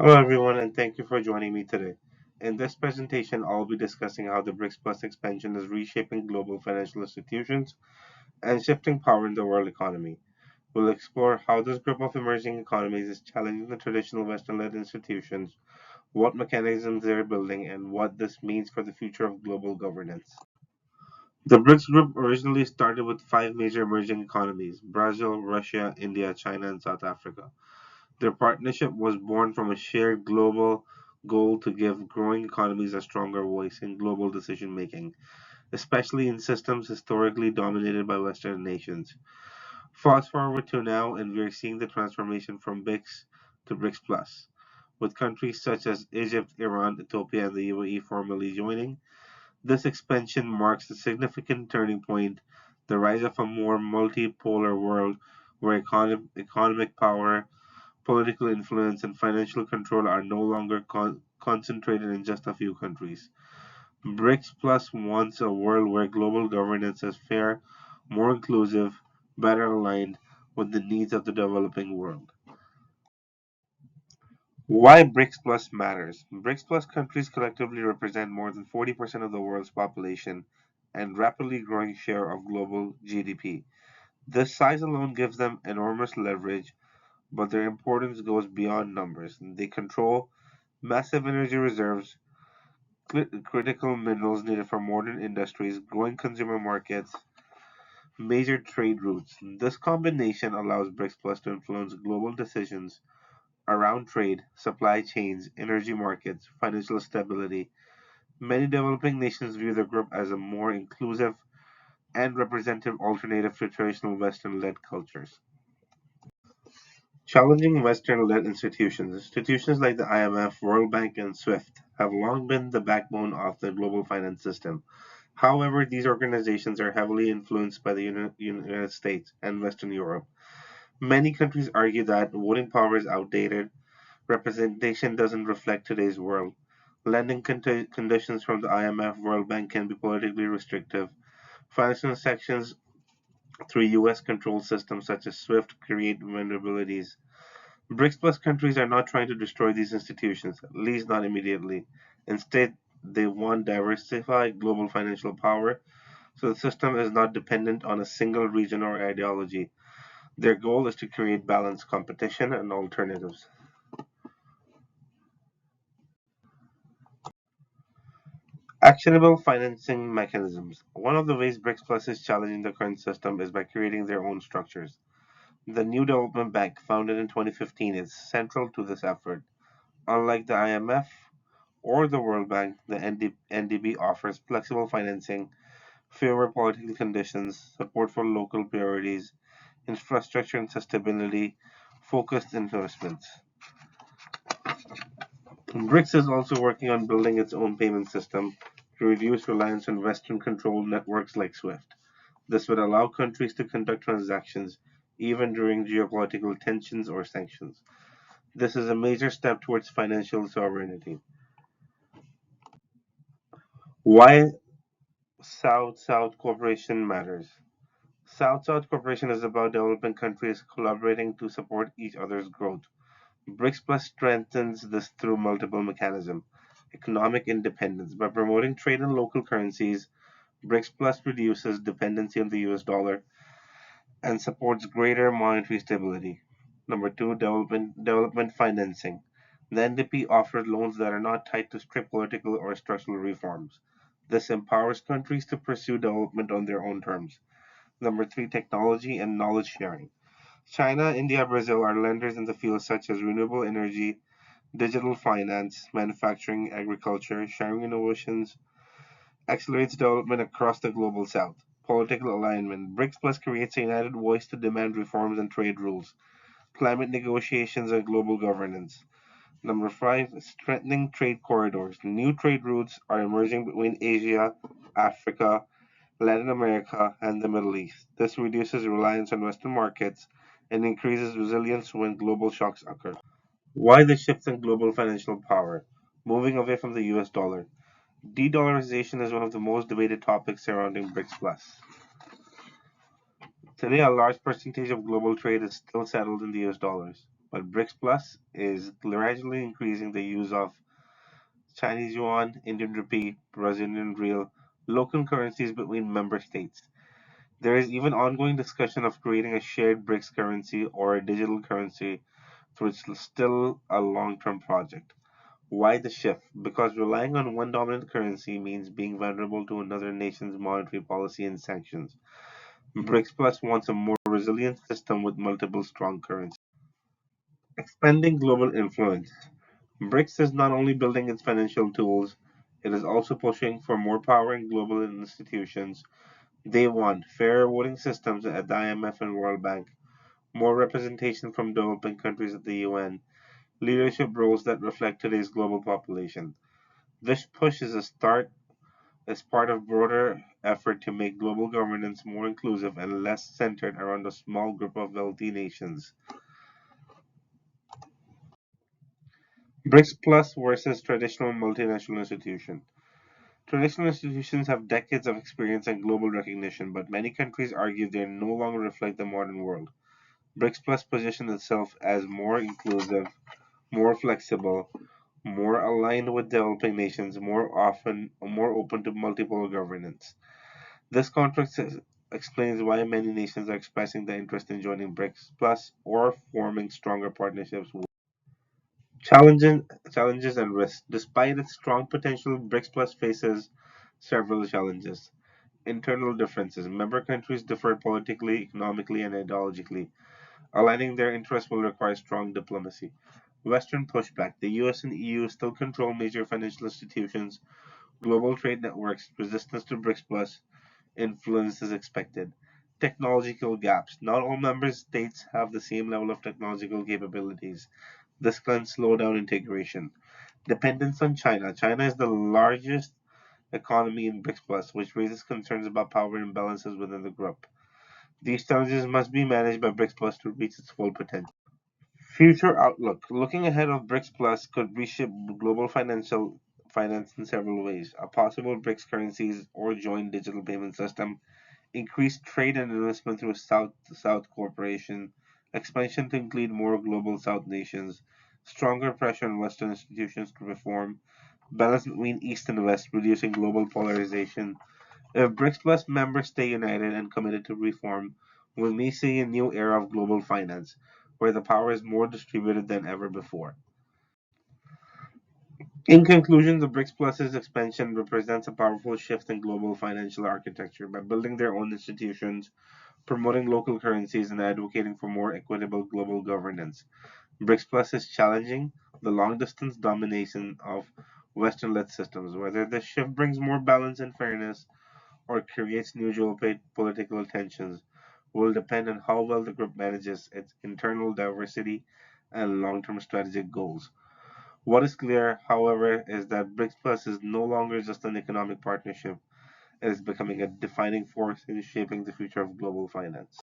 Hello, everyone, and thank you for joining me today. In this presentation, I'll be discussing how the BRICS Plus expansion is reshaping global financial institutions and shifting power in the world economy. We'll explore how this group of emerging economies is challenging the traditional Western led institutions, what mechanisms they're building, and what this means for the future of global governance. The BRICS group originally started with five major emerging economies: Brazil, Russia, India, China, and South Africa. Their partnership was born from a shared global goal to give growing economies a stronger voice in global decision making, especially in systems historically dominated by Western nations. Fast forward to now, and we are seeing the transformation from BRICS to BRICS Plus, with countries such as Egypt, Iran, Ethiopia, and the UAE formally joining. This expansion marks a significant turning point, the rise of a more multipolar world where economic power, political influence, and financial control are no longer concentrated in just a few countries. BRICS Plus wants a world where global governance is fair, more inclusive, better aligned with the needs of the developing world. Why BRICS Plus matters. BRICS Plus countries collectively represent more than 40% of the world's population and rapidly growing share of global GDP. This size alone gives them enormous leverage, but their importance goes beyond numbers. They control massive energy reserves, critical minerals needed for modern industries, growing consumer markets, major trade routes. This combination allows BRICS Plus to influence global decisions around trade, supply chains, energy markets, financial stability. Many developing nations view the group as a more inclusive and representative alternative to traditional Western led cultures. Challenging Western-led institutions. Institutions like the IMF, World Bank, and SWIFT have long been the backbone of the global finance system. However, these organizations are heavily influenced by the United States and Western Europe. Many countries argue that voting power is outdated, representation doesn't reflect today's world. Lending conditions from the IMF, World Bank can be politically restrictive. Financial sanctions through US controlled systems such as SWIFT create vulnerabilities. BRICS Plus countries are not trying to destroy these institutions, at least not immediately. Instead, they want diversified global financial power so the system is not dependent on a single region or ideology. Their goal is to create balanced competition and alternatives. Actionable financing mechanisms. One of the ways BRICS Plus is challenging the current system is by creating their own structures. The New Development Bank, founded in 2015, is central to this effort. Unlike the IMF or the World Bank, the NDB offers flexible financing, favorable political conditions, support for local priorities, infrastructure and sustainability, focused investments. BRICS is also working on building its own payment system to reduce reliance on Western controlled networks like SWIFT. This would allow countries to conduct transactions even during geopolitical tensions or sanctions. This is a major step towards financial sovereignty. Why South-South cooperation matters. South-South cooperation is about developing countries collaborating to support each other's growth. BRICS Plus strengthens this through multiple mechanisms. Economic independence. By promoting trade in local currencies, BRICS Plus reduces dependency on the US dollar and supports greater monetary stability. Number two, development financing. The NDP offers loans that are not tied to strict political or structural reforms. This empowers countries to pursue development on their own terms. Number three, technology and knowledge sharing. China, India, Brazil are lenders in the fields such as renewable energy, digital finance, manufacturing, agriculture. Sharing innovations accelerates development across the global south. Political alignment. BRICS Plus creates a united voice to demand reforms and trade rules, climate negotiations, and global governance. Number five, strengthening trade corridors. New trade routes are emerging between Asia, Africa, Latin America, and the Middle East. This reduces reliance on Western markets and increases resilience when global shocks occur. Why the shift in global financial power? Moving away from the US dollar. De-dollarization is one of the most debated topics surrounding BRICS Plus. Today, a large percentage of global trade is still settled in the US dollars. but BRICS Plus is gradually increasing the use of Chinese yuan, Indian rupee, Brazilian real, local currencies between member states. There is even ongoing discussion of creating a shared BRICS currency or a digital currency, so it's still a long-term project. Why the shift? Because relying on one dominant currency means being vulnerable to another nation's monetary policy and sanctions. BRICS Plus wants a more resilient system with multiple strong currencies. Expanding global influence. BRICS is not only building its financial tools, it is also pushing for more power in global institutions. They want fairer voting systems at the IMF and World Bank, more representation from developing countries at the UN, leadership roles that reflect today's global population. This push is a start as part of broader effort to make global governance more inclusive and less centered around a small group of wealthy nations. BRICS Plus versus traditional multinational institutions. Traditional institutions have decades of experience and global recognition, but many countries argue they no longer reflect the modern world. BRICS Plus positions itself as more inclusive, more flexible, more aligned with developing nations, more open to multiple governance. This contrast explains why many nations are expressing their interest in joining BRICS Plus or forming stronger partnerships. Challenges, challenges and risks. Despite its strong potential, BRICS Plus faces several challenges. Internal differences. Member countries differ politically, economically, and ideologically. Aligning their interests will require strong diplomacy. Western pushback. The US and EU still control major financial institutions, global trade networks, resistance to BRICS Plus, influence is expected. Technological gaps. Not all member states have the same level of technological capabilities. This can slow down integration. Dependence on China. China is the largest economy in BRICS Plus, which raises concerns about power imbalances within the group. These challenges must be managed by BRICS Plus to reach its full potential. Future outlook. Looking ahead of BRICS Plus could reshape global financial finance in several ways. A possible BRICS currencies or joint digital payment system, increased trade and investment through South cooperation, expansion to include more global South nations, stronger pressure on Western institutions to reform, balance between East and West, reducing global polarization. If BRICS Plus members stay united and committed to reform, we may see a new era of global finance, where the power is more distributed than ever before. In conclusion, the BRICS Plus's expansion represents a powerful shift in global financial architecture by building their own institutions, promoting local currencies, and advocating for more equitable global governance. BRICS Plus is challenging the long distance domination of Western led systems. Whether this shift brings more balance and fairness or creates new geopolitical tensions will depend on how well the group manages its internal diversity and long term strategic goals. What is clear, however, is that BRICS Plus is no longer just an economic partnership, it is becoming a defining force in shaping the future of global finance.